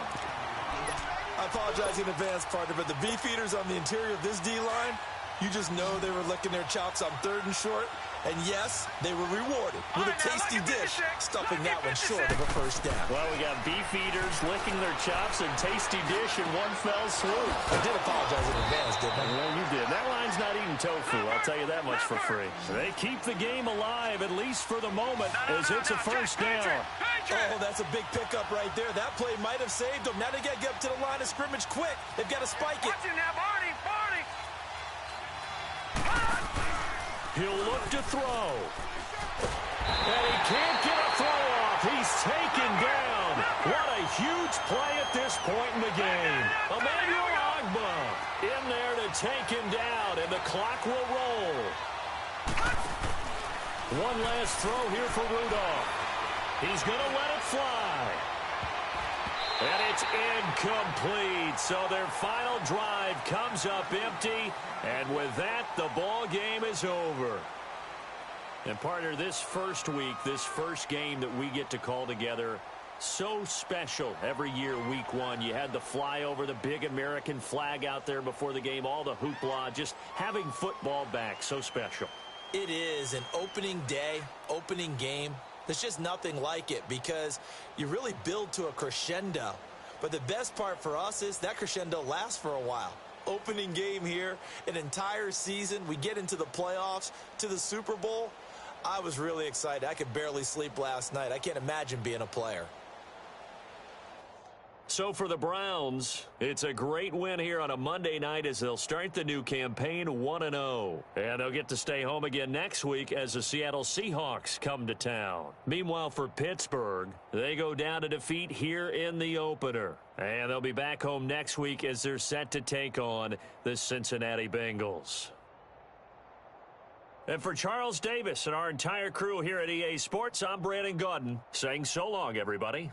I apologize in advance, partner, but the beefeaters on the interior of this D-line, you just know they were licking their chops on 3rd and short. And yes, they were rewarded with a tasty dish, stuffing that one short of a first down. Well, we got beef eaters licking their chops and tasty dish in one fell swoop. I did apologize in advance, didn't I? Well, you did. That line's not eating tofu, I'll tell you that much for free. They keep the game alive, at least for the moment, as it's a first down. Oh, that's a big pickup right there. That play might have saved them. Now they got to get up to the line of scrimmage quick. They've got to spike it. Watch it now, Barney! Barney! He'll look to throw. And he can't get a throw off. He's taken down. What a huge play at this point in the game. Emmanuel Ogbah in there to take him down, and the clock will roll. One last throw here for Rudolph. He's going to let it fly. And it's incomplete. So their final drive comes up empty. And with that, the ball game is over. And partner, this first week, this first game that we get to call together, so special every year, week 1. You had the flyover, the big American flag out there before the game, all the hoopla, just having football back, so special. It is an opening day, opening game. There's just nothing like it because you really build to a crescendo. But the best part for us is that crescendo lasts for a while. Opening game here, an entire season. We get into the playoffs, to the Super Bowl. I was really excited. I could barely sleep last night. I can't imagine being a player. So for the Browns, it's a great win here on a Monday night as they'll start the new campaign 1-0. And they'll get to stay home again next week as the Seattle Seahawks come to town. Meanwhile, for Pittsburgh, they go down to defeat here in the opener. And they'll be back home next week as they're set to take on the Cincinnati Bengals. And for Charles Davis and our entire crew here at EA Sports, I'm Brandon Gaudin saying so long, everybody.